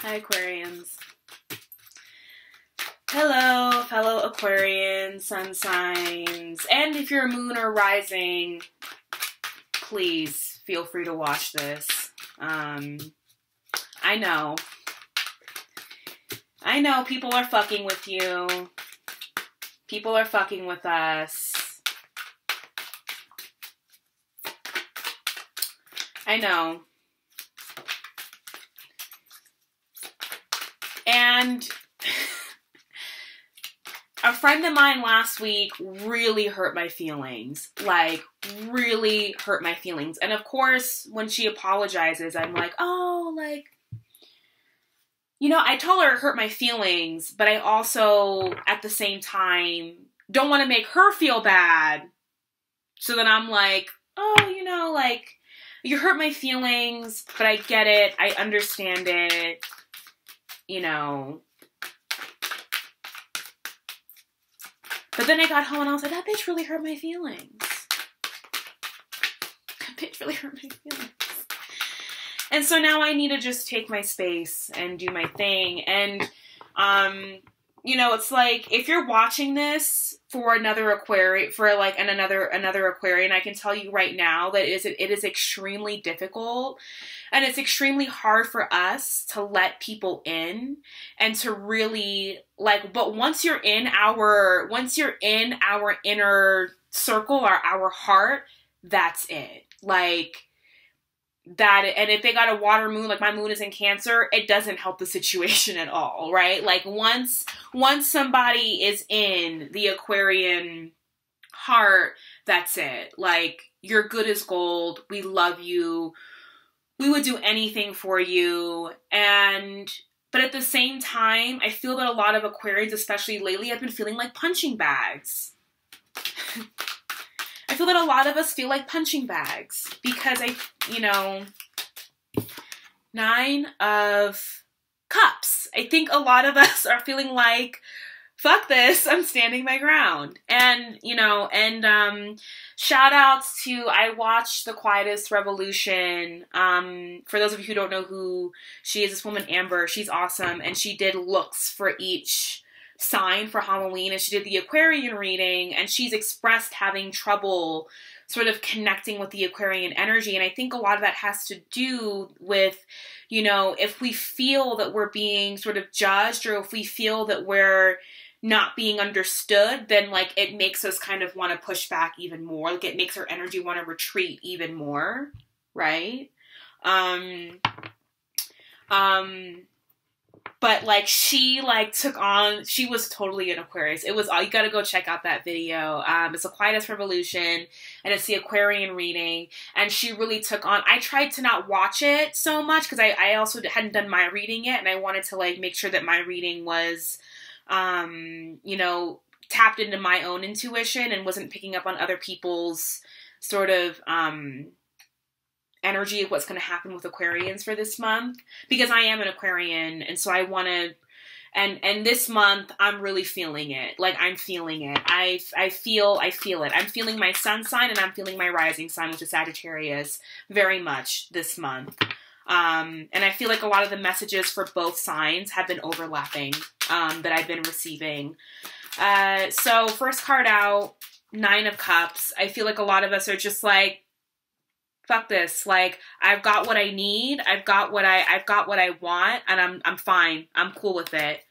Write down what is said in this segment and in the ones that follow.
Hi, Aquarians. Hello, fellow Aquarians, sun signs, and if you're a moon or rising, please feel free to watch this. I know people are fucking with you. People are fucking with us. I know. And a friend of mine last week really hurt my feelings. Like, really hurt my feelings. And of course, when she apologizes, I'm like, oh, like, you know, I told her it hurt my feelings, but I also, at the same time, don't want to make her feel bad. So then I'm like, oh, you know, like, you hurt my feelings, but I get it. I understand it. You know. But then I got home and I was like, that bitch really hurt my feelings. That bitch really hurt my feelings. And so now I need to just take my space and do my thing. And, you know, it's like, if you're watching this for another Aquarian, for like another Aquarian, I can tell you right now that it is extremely difficult. And it's extremely hard for us to let people in and to really like, but once you're in our inner circle or our heart, that's it. Like that. And if they got a water moon, like my moon is in Cancer, it doesn't help the situation at all. Right. Like once somebody is in the Aquarian heart, that's it. Like you're good as gold. We love you. We would do anything for you. But at the same time, I feel that a lot of Aquarians, especially lately, have been feeling like punching bags. I feel that a lot of us feel like punching bags because you know, 9 of Cups. I think a lot of us are feeling like, fuck this, I'm standing my ground. And, you know, and shout outs to, I watched The Quietest Revolution. For those of you who don't know who she is, this woman, Amber, she's awesome. And she did looks for each sign for Halloween. And she did the Aquarian reading. And she's expressed having trouble sort of connecting with the Aquarian energy. And I think a lot of that has to do with, you know, if we feel that we're being sort of judged or if we feel that we're not being understood, then like it makes us kind of want to push back even more. Like it makes our energy want to retreat even more, right? But like she like took on, she was totally an Aquarius. It was all, you got to go check out that video. It's The Quietest Revolution and it's the Aquarian reading. And she really took on, I tried to not watch it so much because I also hadn't done my reading yet. And I wanted to like make sure that my reading was, you know, tapped into my own intuition and wasn't picking up on other people's sort of, energy of what's going to happen with Aquarians for this month, because I am an Aquarian. And so I want to, and this month I'm really feeling it. Like I'm feeling it. I feel it. I'm feeling my sun sign and I'm feeling my rising sign, which is Sagittarius, very much this month. And I feel like a lot of the messages for both signs have been overlapping, that I've been receiving. So first card out, 9 of Cups. I feel like a lot of us are just like, fuck this. Like, I've got what I need. I've got what I want, and I'm fine. I'm cool with it.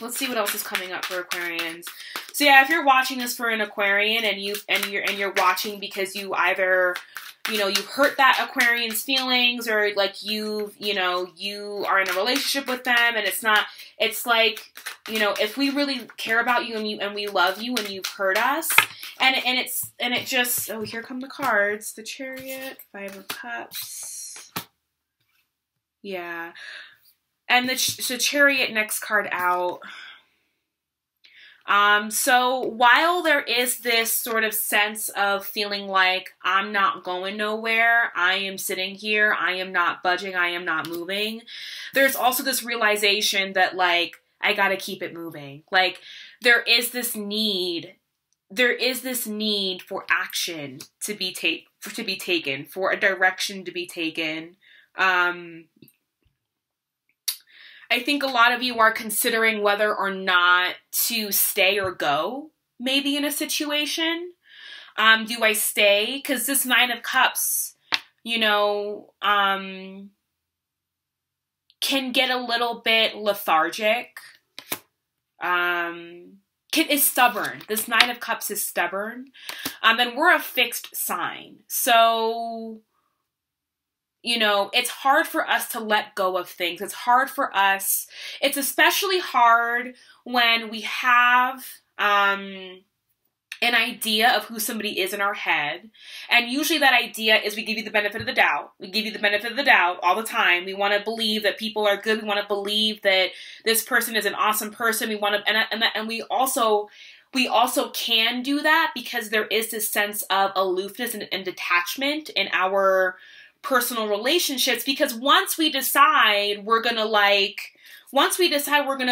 Let's see what else is coming up for Aquarians. So yeah, if you're watching this for an Aquarian and you're watching because you either, you know, you hurt that Aquarian's feelings or like you are in a relationship with them and it's like, you know, if we really care about you and we love you and you've hurt us and it just, oh, here come the cards. The Chariot, 5 of Cups. Yeah. And the Chariot next card out. So while there is this sort of sense of feeling like I'm not going nowhere, I am sitting here, I am not budging, I am not moving, there's also this realization that like, I gotta keep it moving. Like there is this need for action to be taken, for a direction to be taken. I think a lot of you are considering whether or not to stay or go, maybe in a situation. Do I stay? Because this Nine of Cups, you know, can get a little bit lethargic. Is stubborn. This Nine of Cups is stubborn. And we're a fixed sign. So, you know, it's hard for us to let go of things. It's hard for us. It's especially hard when we have an idea of who somebody is in our head. And usually that idea is we give you the benefit of the doubt. We give you the benefit of the doubt all the time. We want to believe that people are good. We want to believe that this person is an awesome person. We want to, and we also can do that because there is this sense of aloofness and detachment in our personal relationships, because once we decide we're going to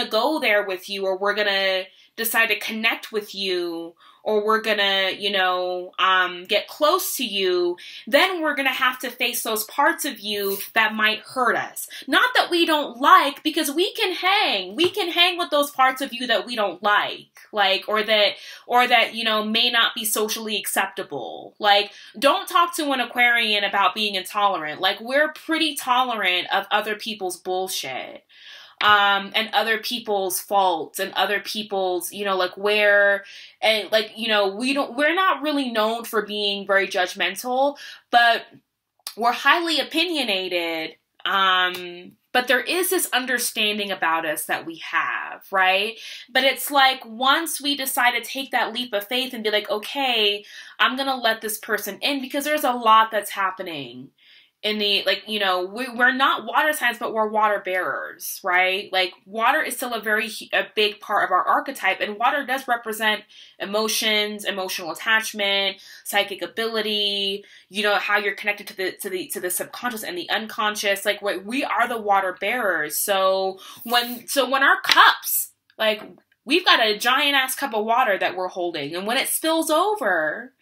go there with you, or we're going to decide to connect with you, or we're gonna, you know, get close to you, then we're gonna have to face those parts of you that might hurt us. Not that we don't like, because we can hang with those parts of you that we don't like, or that, you know, may not be socially acceptable. Like, don't talk to an Aquarian about being intolerant. Like, we're pretty tolerant of other people's bullshit. And other people's faults and other people's, you know, we're not really known for being very judgmental, but we're highly opinionated. But there is this understanding about us that we have, right? But it's like, once we decide to take that leap of faith and be like, okay, I'm going to let this person in, because there's a lot that's happening in the, you know, we're not water signs, but we're water bearers, right? Like, water is still a big part of our archetype, and water does represent emotions, emotional attachment, psychic ability, you know, how you're connected to the subconscious and the unconscious. Like, we are the water bearers. So when our cups, like, we've got a giant ass cup of water that we're holding, and when it spills over,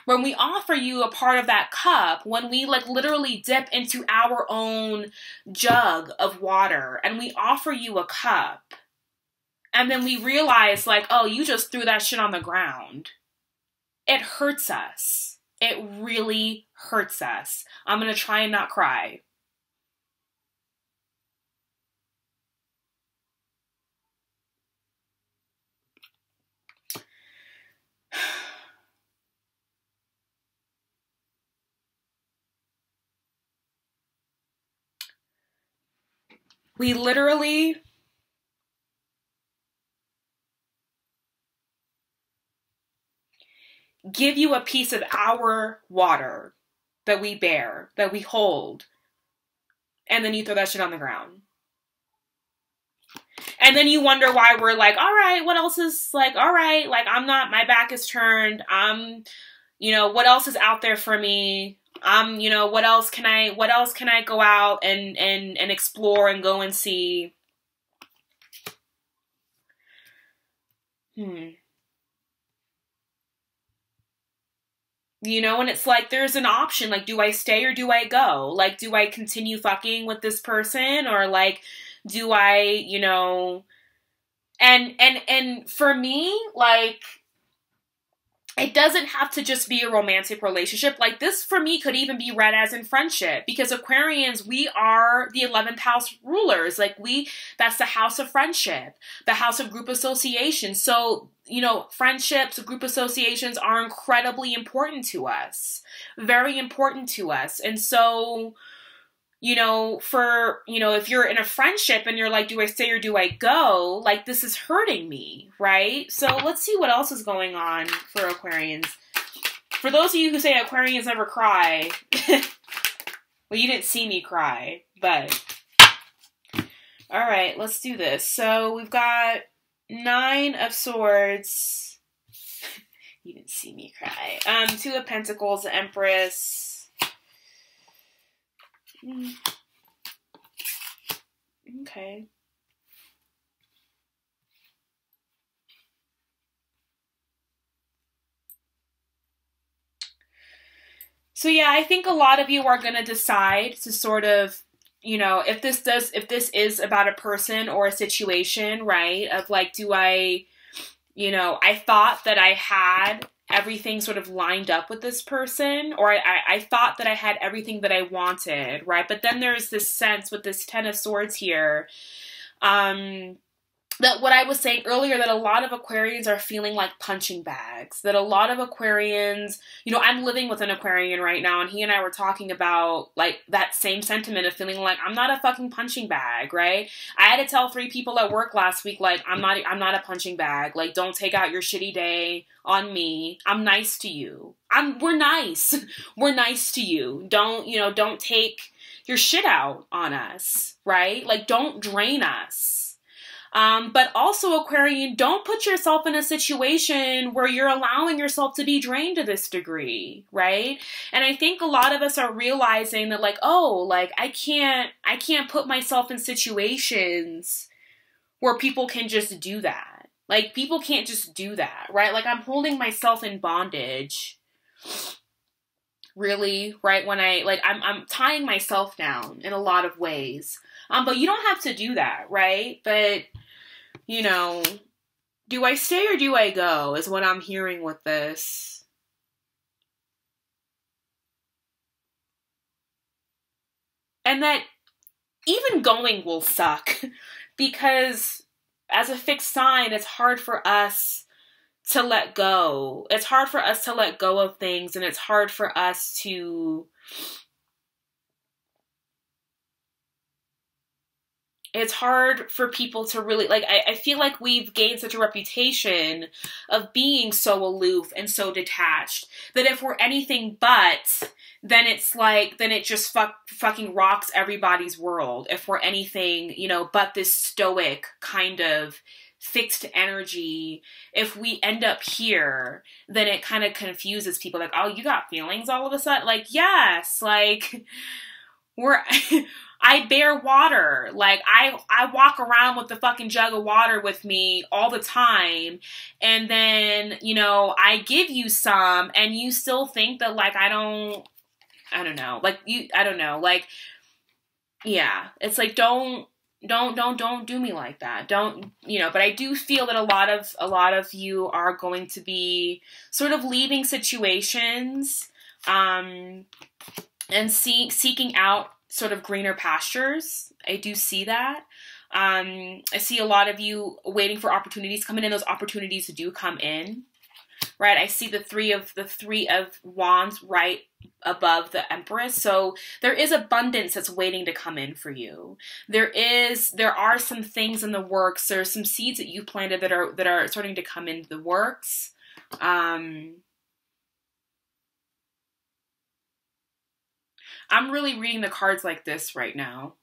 when we offer you a part of that cup, when we literally dip into our own jug of water and we offer you a cup, and then we realize, oh, you just threw that shit on the ground, it hurts us. It really hurts us. I'm going to try and not cry. We literally give you a piece of our water that we bear, that we hold, and then you throw that shit on the ground. And then you wonder why we're like, all right, what else is all right, I'm not, my back is turned. You know, what else is out there for me? You know, what else can I go out and explore and go and see? You know, and it's there's an option. Do I stay or do I go? Do I continue fucking with this person, or do I, you know, and for me, it doesn't have to just be a romantic relationship. This for me could even be read as in friendship, because Aquarians, we are the 11th house rulers. That's the house of friendship, the house of group association. So, you know, friendships, group associations are incredibly important to us, very important to us. And so, you know, if you're in a friendship and you're do I stay or do I go? this is hurting me, right? So let's see what else is going on for Aquarians. For those of you who say Aquarians never cry, well, you didn't see me cry, but all right, let's do this. So we've got 9 of Swords. You didn't see me cry. 2 of Pentacles, the Empress. Okay. So yeah, I think a lot of you are going to decide to sort of you know, if this is about a person or a situation, right, of like, do I, you know, I thought that I had everything sort of lined up with this person, or I thought that I had everything that I wanted, right? But then there's this sense with this Ten of Swords here, that what I was saying earlier, that a lot of Aquarians are feeling like punching bags. That a lot of Aquarians, you know, I'm living with an Aquarian right now, and he and I were talking about like that same sentiment of feeling like I'm not a fucking punching bag, right? I had to tell 3 people at work last week, like, I'm not a punching bag. Like, don't take out your shitty day on me. I'm nice to you. We're nice. We're nice to you. Don't take your shit out on us, right? Like, don't drain us. But also, Aquarian, don't put yourself in a situation where you're allowing yourself to be drained to this degree, right? And I think a lot of us are realizing that, like, oh, like, I can't put myself in situations where people can just do that. Like, people can't just do that, right? Like, I'm holding myself in bondage, really, right? When I'm tying myself down in a lot of ways. But you don't have to do that, right? But, you know, do I stay or do I go is what I'm hearing with this. And that even going will suck because as a fixed sign, it's hard for us to let go. It's hard for us to let go of things, and it's hard for us to... It's hard for people to really, like, I feel like we've gained such a reputation of being so aloof and so detached that if we're anything but, then it's like, then it just fucking rocks everybody's world. If we're anything, you know, but this stoic kind of fixed energy, if we end up here, then it kind of confuses people. Like, oh, you got feelings all of a sudden? Like, yes, like, I bear water. Like, I walk around with the fucking jug of water with me all the time. And then, you know, I give you some and you still think that, like, I don't know. Like, I don't know. Like, yeah. It's like, don't do me like that. Don't, you know, but I do feel that a lot of you are going to be sort of leaving situations, and seeking out sort of greener pastures. I do see that. I see a lot of you waiting for opportunities coming in. Those opportunities do come in, right? I see the three of wands right above the Empress. So there is abundance that's waiting to come in for you. There are some things in the works. There's some seeds that you planted that are starting to come into the works. I'm really reading the cards like this right now.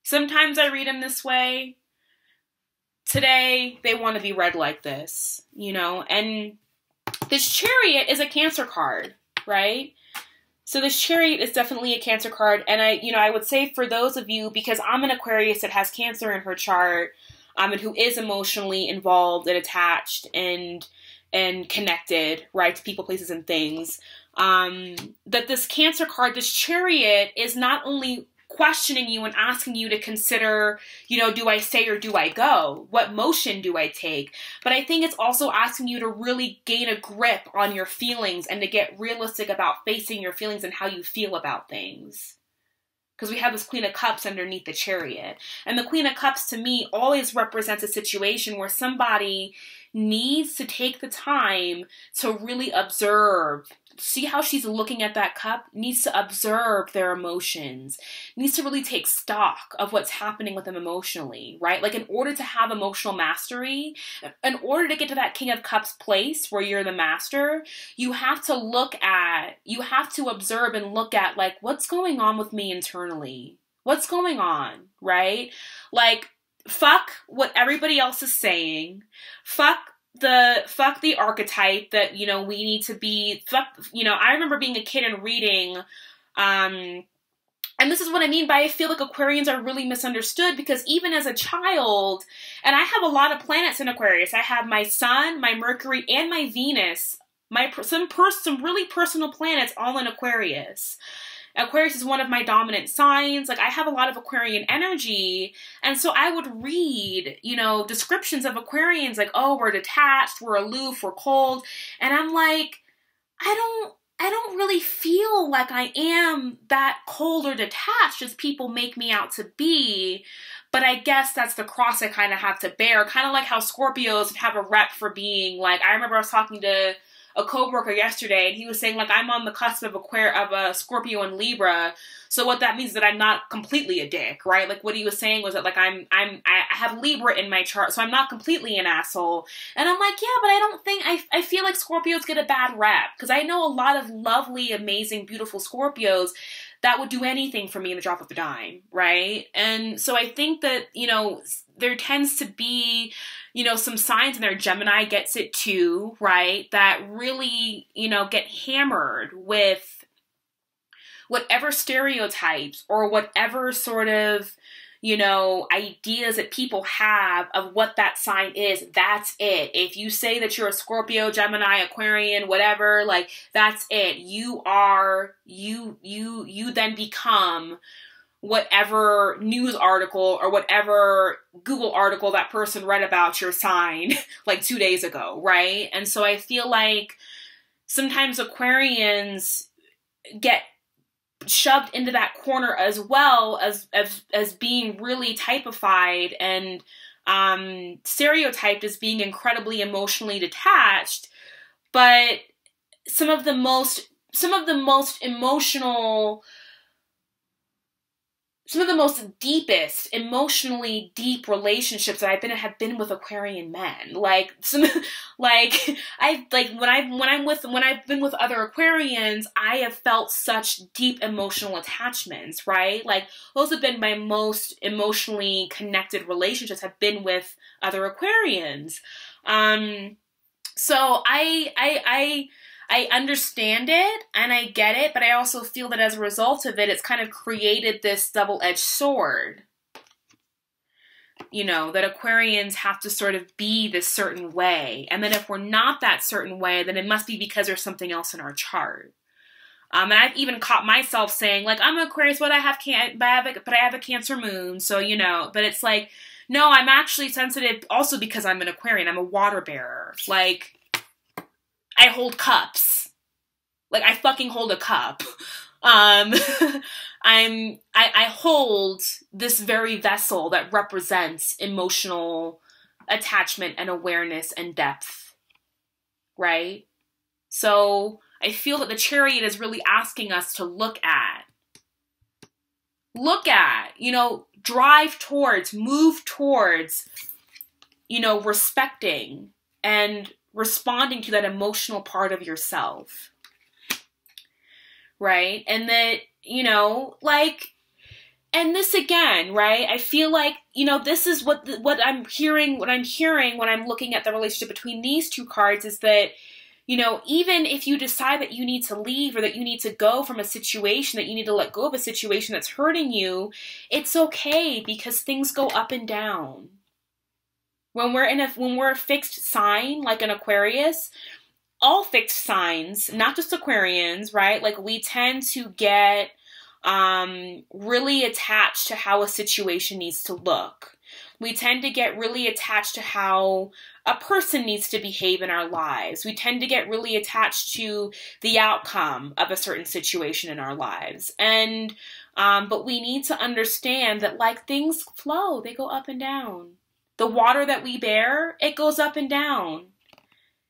Sometimes I read them this way. Today, they want to be read like this, you know? And this Chariot is a Cancer card, right? So this Chariot is definitely a Cancer card. And I would say for those of you, because I'm an Aquarius that has Cancer in her chart, and who is emotionally involved and attached and connected, right, to people, places, and things, that this Cancer card, this Chariot, is not only questioning you and asking you to consider, you know, do I stay or do I go? What motion do I take? But I think it's also asking you to really gain a grip on your feelings and to get realistic about facing your feelings and how you feel about things. Because we have this Queen of Cups underneath the Chariot. And the Queen of Cups, to me, always represents a situation where somebody needs to take the time to really observe. See how she's looking at that cup? Needs to observe their emotions. Needs to really take stock of what's happening with them emotionally, right? Like, in order to have emotional mastery, in order to get to that King of Cups place where you're the master, you have to observe and look at, like, what's going on with me internally? What's going on, right? Like, fuck what everybody else is saying. Fuck the archetype that, you know, we need to be. Fuck, you know, I remember being a kid and reading, and this is what I mean by I feel like Aquarians are really misunderstood, because even as a child, and I have a lot of planets in Aquarius. I have my Sun, my Mercury, and my Venus. Some really personal planets all in Aquarius. Aquarius is one of my dominant signs. Like, I have a lot of Aquarian energy. And so I would read, you know, descriptions of Aquarians like, oh, we're detached, we're aloof, we're cold. And I'm like, I don't really feel like I am that cold or detached as people make me out to be. But I guess that's the cross I kind of have to bear. Kind of like how Scorpios have a rep for being like, I remember I was talking to a coworker yesterday, and he was saying, like, I'm on the cusp of a Scorpio and Libra. So what that means is that I'm not completely a dick, right? Like, what he was saying was that, like, I have Libra in my chart, so I'm not completely an asshole. And I'm like, yeah, but I don't think, I feel like Scorpios get a bad rep, because I know a lot of lovely, amazing, beautiful Scorpios that would do anything for me in the drop of a dime, right? And so I think that, you know, there tends to be, you know, some signs in there, Gemini gets it too, right? That really, you know, get hammered with whatever stereotypes or whatever sort of, you know, ideas that people have of what that sign is. That's it. If you say that you're a Scorpio, Gemini, Aquarian, whatever, like, that's it. You then become whatever news article or whatever Google article that person read about your sign like 2 days ago, right? And so I feel like sometimes Aquarians get shoved into that corner as well as being really typified and stereotyped as being incredibly emotionally detached. But some of the most deepest, emotionally deep relationships that have been with Aquarian men. Like, when I've been with other Aquarians, I have felt such deep emotional attachments, right? Like, those have been my most emotionally connected relationships, have been with other Aquarians. So I understand it and I get it, but I also feel that as a result of it, it's kind of created this double-edged sword. You know, that Aquarians have to sort of be this certain way. And then if we're not that certain way, then it must be because there's something else in our chart. And I've even caught myself saying, like, I'm an Aquarius, but I have a Cancer moon, so, you know. But it's like, no, I'm actually sensitive also because I'm an Aquarian. I'm a water bearer. Like, I hold cups. Like, I fucking hold a cup. I hold this very vessel that represents emotional attachment and awareness and depth. Right? So I feel that the Chariot is really asking us to look at, you know, drive towards, move towards, you know, respecting and responding to that emotional part of yourself, right? And that, you know, like, and this again, right? I feel like, you know, this is what I'm hearing when I'm looking at the relationship between these two cards is that, you know, even if you decide that you need to leave or that you need to go from a situation, that you need to let go of a situation that's hurting you, it's okay because things go up and down. When we're a fixed sign, like an Aquarius, all fixed signs, not just Aquarians, right? Like, we tend to get really attached to how a situation needs to look. We tend to get really attached to how a person needs to behave in our lives. We tend to get really attached to the outcome of a certain situation in our lives. And, but we need to understand that, like, things flow, they go up and down. The water that we bear, it goes up and down.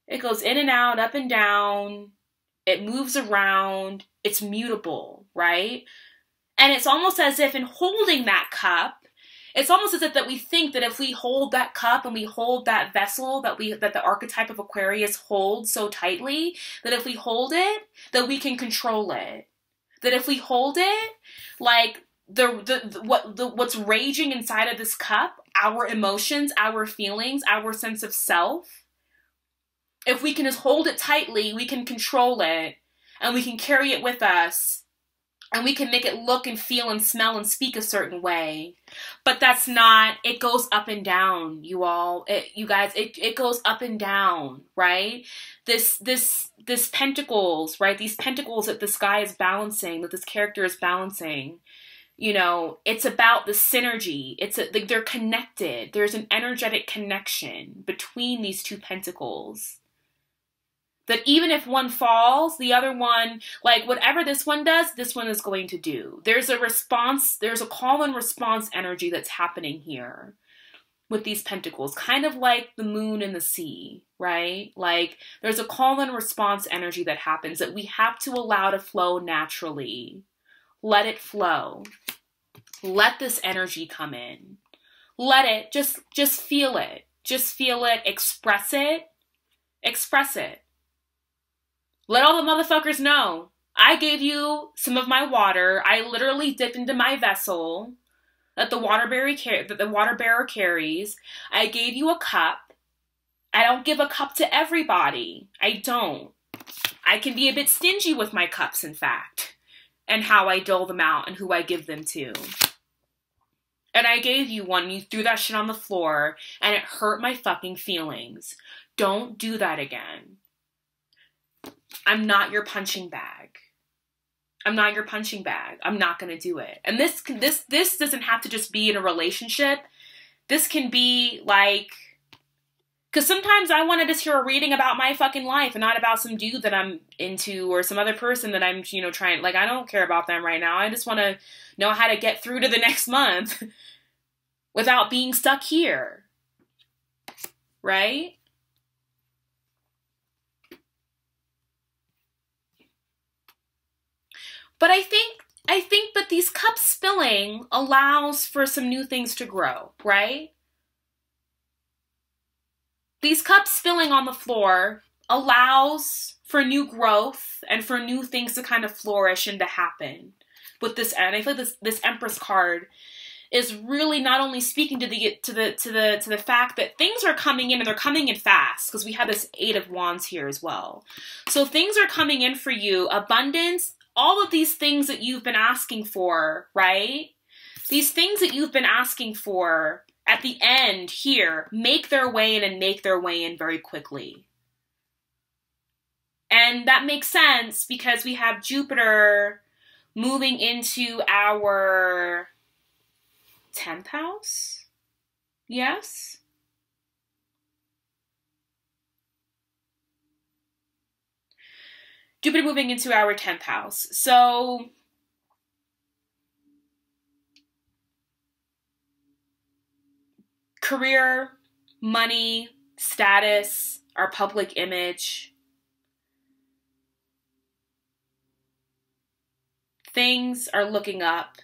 It goes in and out, up and down. It moves around. It's mutable, right? And it's almost as if in holding that cup, it's almost as if that we think that if we hold that cup and we hold that vessel that the archetype of Aquarius holds so tightly, that if we hold it, that we can control it. That if we hold it, like, what's raging inside of this cup, our emotions, our feelings, our sense of self, if we can just hold it tightly, we can control it and we can carry it with us And we can make it look and feel and smell and speak a certain way. But that's not, it goes up and down, you all. You guys, it goes up and down, right? This pentacles, right? These pentacles that this guy is balancing, that this character is balancing, you know, it's about the synergy. Like they're connected. There's an energetic connection between these two pentacles. That even if one falls, the other one, like whatever this one does, this one is going to do. There's a response, there's a call and response energy that's happening here with these pentacles. Kind of like the moon and the sea, right? Like there's a call and response energy that happens that we have to allow to flow naturally. Let it flow. Let this energy come in. Let it, just feel it. Just feel it, express it. Express it. Let all the motherfuckers know. I gave you some of my water. I literally dipped into my vessel that the water bearer carries. I gave you a cup. I don't give a cup to everybody. I don't. I can be a bit stingy with my cups, in fact, and how I dole them out and who I give them to. And I gave you one. You threw that shit on the floor and it hurt my fucking feelings. Don't do that again. I'm not your punching bag. I'm not your punching bag. I'm not going to do it. And this doesn't have to just be in a relationship. This can be like, because sometimes I want to just hear a reading about my fucking life and not about some dude that I'm into or some other person that I'm, you know, trying, like, I don't care about them right now. I just want to know how to get through to the next month without being stuck here. Right? But I think that these cups spilling allows for some new things to grow, right? These cups spilling on the floor allows for new growth and for new things to kind of flourish and to happen with this. And I feel like this Empress card is really not only speaking to the fact that things are coming in and they're coming in fast, because we have this 8 of Wands here as well. So things are coming in for you, abundance, all of these things that you've been asking for, right? These things that you've been asking for at the end here make their way in and make their way in very quickly. And that makes sense because we have Jupiter moving into our 10th house. Yes? Jupiter moving into our 10th house. So career, money, status, our public image. Things are looking up.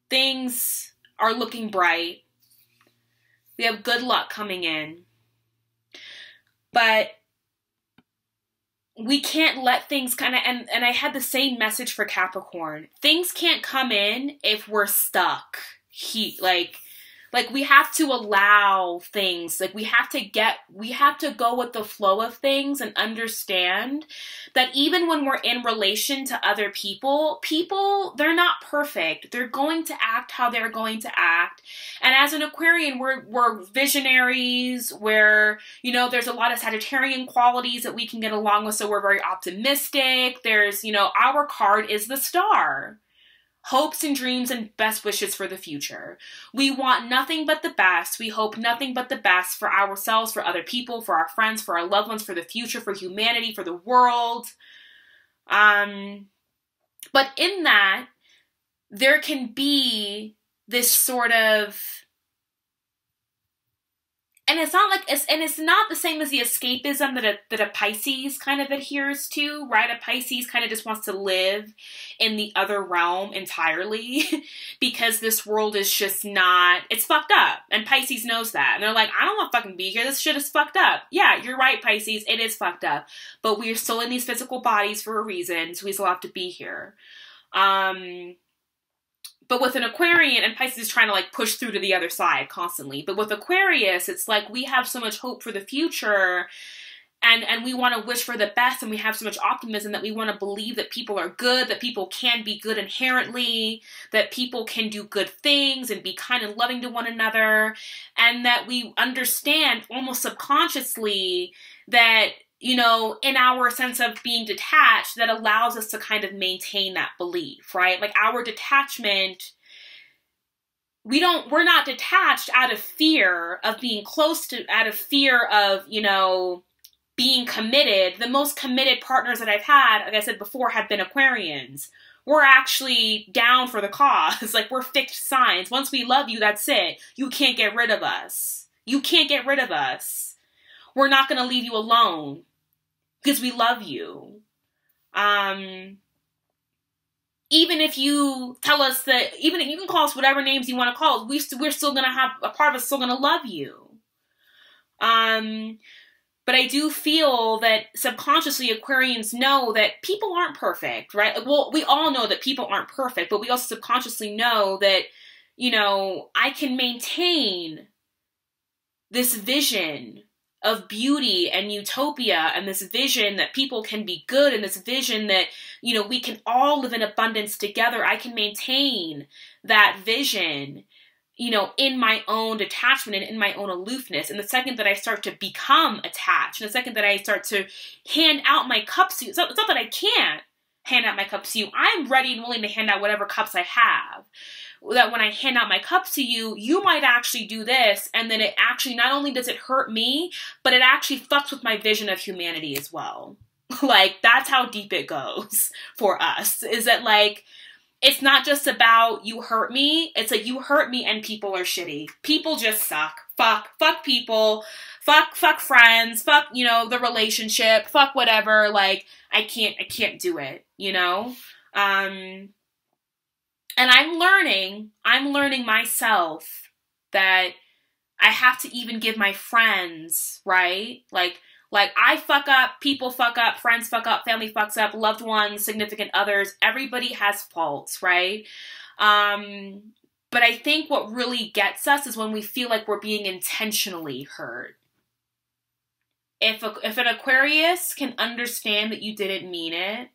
Things are looking bright. We have good luck coming in. But we can't let things kind of, and I had the same message for Capricorn. Things can't come in if we're stuck. Like we have to allow things, like we have to go with the flow of things and understand that even when we're in relation to other people, they're not perfect. They're going to act how they're going to act. And as an Aquarian, we're visionaries. You know, there's a lot of Sagittarian qualities that we can get along with. So we're very optimistic. There's, you know, our card is the Star. Hopes and dreams and best wishes for the future. We want nothing but the best. We hope nothing but the best for ourselves, for other people, for our friends, for our loved ones, for the future, for humanity, for the world. But in that, there can be this sort of, and it's not the same as the escapism that a Pisces kind of adheres to, right? A Pisces kind of just wants to live in the other realm entirely because this world is just not, it's fucked up. And Pisces knows that. And they're like, I don't want to fucking be here. This shit is fucked up. Yeah, you're right, Pisces. It is fucked up. But we're still in these physical bodies for a reason, so we still have to be here. But with an Aquarian, and Pisces is trying to like push through to the other side constantly. But with Aquarius, it's like we have so much hope for the future. And we want to wish for the best, and we have so much optimism that we want to believe that people are good, that people can be good inherently, that people can do good things and be kind and loving to one another, and that we understand almost subconsciously that, you know, in our sense of being detached, that allows us to kind of maintain that belief, right? Like our detachment, we're not detached out of fear of being close to, out of fear of, you know, being committed. The most committed partners that I've had, like I said before, have been Aquarians. We're actually down for the cause. Like, we're fixed signs. Once we love you, that's it. You can't get rid of us. You can't get rid of us. We're not going to leave you alone because we love you. Even if you tell us that, even if you can call us whatever names you want to call us, we're still going to have, a part of us still going to love you. But I do feel that subconsciously Aquarians know that people aren't perfect, right? Well, we all know that people aren't perfect, but we also subconsciously know that, you know, I can maintain this vision of beauty and utopia, and this vision that people can be good, and this vision that, you know, we can all live in abundance together. I can maintain that vision, you know, in my own detachment and in my own aloofness. And the second that I start to become attached, and the second that I start to hand out my cups to you, it's not that I can't hand out my cups to you. I'm ready and willing to hand out whatever cups I have. That when I hand out my cups to you, you might actually do this, and then it actually, not only does it hurt me, but it actually fucks with my vision of humanity as well. Like, that's how deep it goes for us, is that, like, it's not just about you hurt me. It's like, you hurt me and people are shitty. People just suck. Fuck people. Fuck friends. Fuck, you know, the relationship. Fuck whatever. Like, I can't do it, you know? And I'm learning myself that I have to even give my friends, right? Like I fuck up, people fuck up, friends fuck up, family fucks up, loved ones, significant others. Everybody has faults, right? But I think what really gets us is when we feel like we're being intentionally hurt. If an Aquarius can understand that you didn't mean it,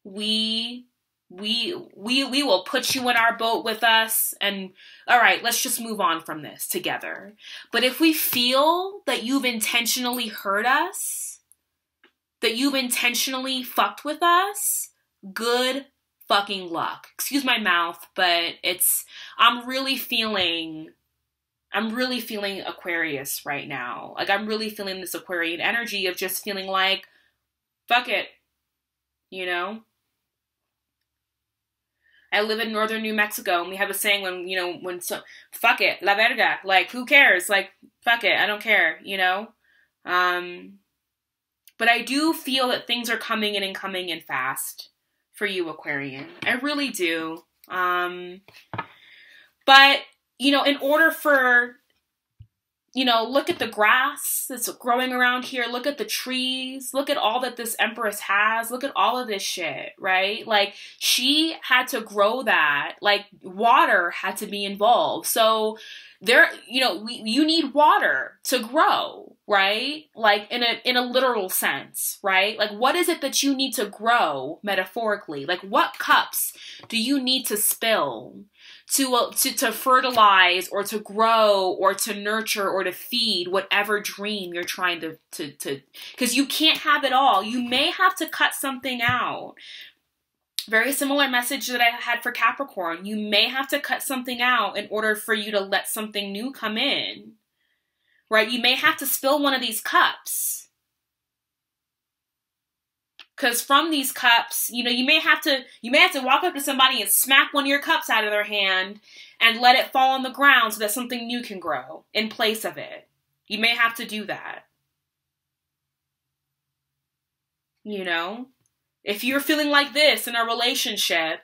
we will put you in our boat with us, and all right, let's just move on from this together. But if we feel that you've intentionally hurt us, that you've intentionally fucked with us, good fucking luck. Excuse my mouth, but I'm really feeling Aquarius right now. Like, I'm really feeling this Aquarian energy of just feeling like, fuck it, you know? I live in northern New Mexico, and we have a saying fuck it, la verga, like, who cares? Like, fuck it, I don't care, you know? But I do feel that things are coming in and coming in fast for you, Aquarian. I really do. But, you know, in order for, you know, look at the grass that's growing around here. Look at the trees. Look at all that this Empress has. Look at all of this shit, right? Like, she had to grow that. Like, water had to be involved. So there, you know, you need water to grow, right? Like, in a literal sense, right? Like, what is it that you need to grow metaphorically? Like, what cups do you need to spill to fertilize or to grow or to nurture or to feed whatever dream you're trying to because you can't have it all. You may have to cut something out. Very similar message that I had for Capricorn. You may have to cut something out in order for you to let something new come in, right? You may have to spill one of these cups. Because from these cups, you know, you may have to walk up to somebody and smack one of your cups out of their hand and let it fall on the ground so that something new can grow in place of it. You may have to do that. You know? If you're feeling like this in a relationship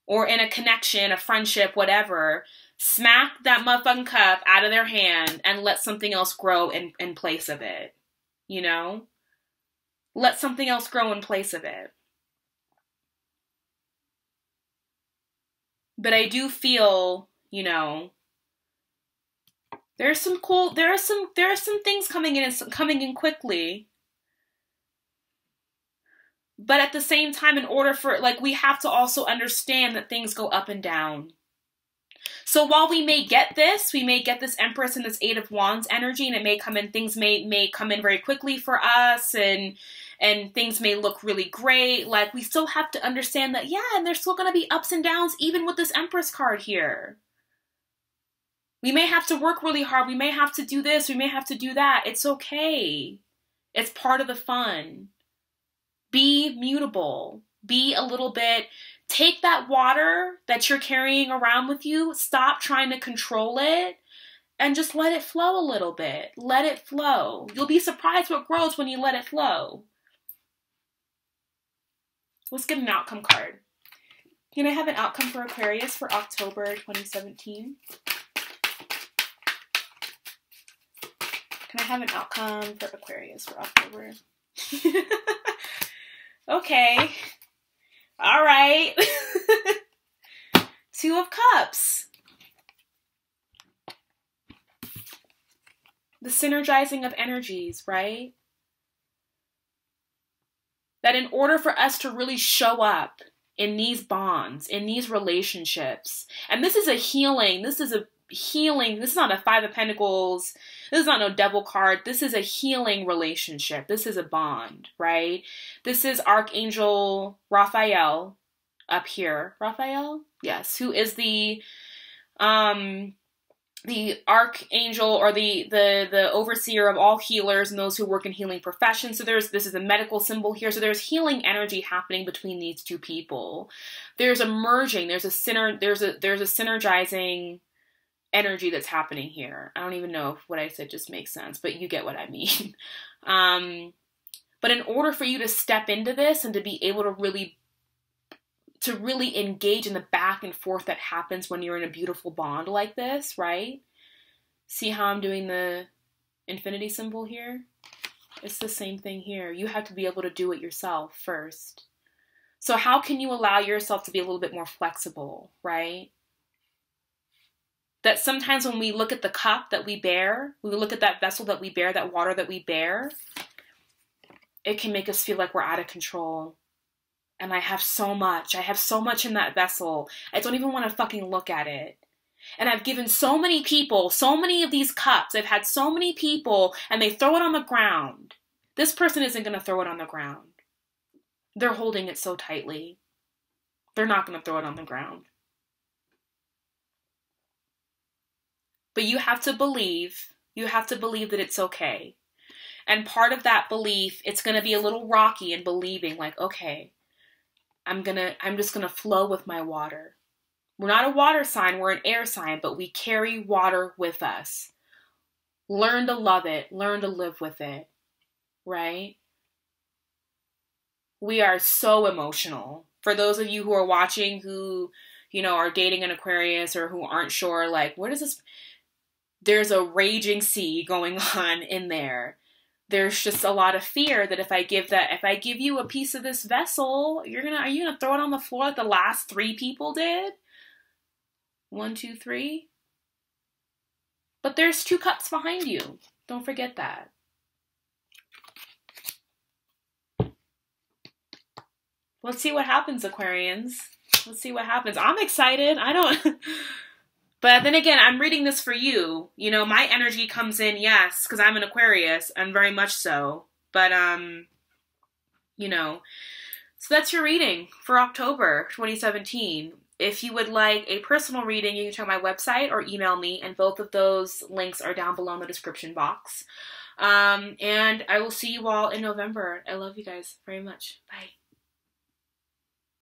or in a connection, a friendship, whatever, smack that motherfucking cup out of their hand and let something else grow in place of it. You know? Let something else grow in place of it. But I do feel, you know, there are some things coming in and coming in quickly. But at the same time, in order for, like, we have to also understand that things go up and down. So while we may get this Empress and this Eight of Wands energy, and it may come in, things may come in very quickly for us, and things may look really great. Like, we still have to understand that, yeah, and there's still going to be ups and downs, even with this Empress card here. We may have to work really hard. We may have to do this. We may have to do that. It's okay. It's part of the fun. Be mutable. Be a little bit. Take that water that you're carrying around with you. Stop trying to control it. And just let it flow a little bit. Let it flow. You'll be surprised what grows when you let it flow. Let's get an outcome card. Can I have an outcome for Aquarius for October 2017? Can I have an outcome for Aquarius for October? Okay. All right. Two of Cups. The synergizing of energies, right? That in order for us to really show up in these bonds, in these relationships, and this is a healing, this is not a Five of Pentacles, this is not no devil card, this is a healing relationship, this is a bond, right? This is Archangel Raphael up here, Raphael? Yes, who is the archangel, or the overseer of all healers and those who work in healing professions. So this is a medical symbol here. So there's healing energy happening between these two people. There's a merging, there's a synergizing energy that's happening here. I don't even know if what I said just makes sense, but you get what I mean. But in order for you to step into this and to be able to really engage in the back and forth that happens when you're in a beautiful bond like this, right? See how I'm doing the infinity symbol here? It's the same thing here. You have to be able to do it yourself first. So how can you allow yourself to be a little bit more flexible, right? That sometimes when we look at the cup that we bear, when we look at that vessel that we bear, that water that we bear, it can make us feel like we're out of control. And I have so much in that vessel. I don't even want to fucking look at it. And I've given so many people, so many of these cups. I've had so many people, and they throw it on the ground. This person isn't going to throw it on the ground. They're holding it so tightly. They're not going to throw it on the ground. But you have to believe that it's okay. And part of that belief, it's going to be a little rocky in believing, like, okay, I'm just going to flow with my water. We're not a water sign, we're an air sign, but we carry water with us. Learn to love it, learn to live with it, right? We are so emotional. For those of you who are watching who, are dating an Aquarius or who aren't sure, like, where does this, there's a raging sea going on in there. There's just a lot of fear that if I give you a piece of this vessel, are you gonna throw it on the floor like the last 3 people did? 1, 2, 3. But there's 2 cups behind you. Don't forget that. Let's see what happens, Aquarians. Let's see what happens. I'm excited. But then again, I'm reading this for you. My energy comes in, yes, because I'm an Aquarius, and very much so. But, so that's your reading for October 2017. If you would like a personal reading, you can check my website or email me, and both of those links are down below in the description box. And I will see you all in November. I love you guys very much. Bye.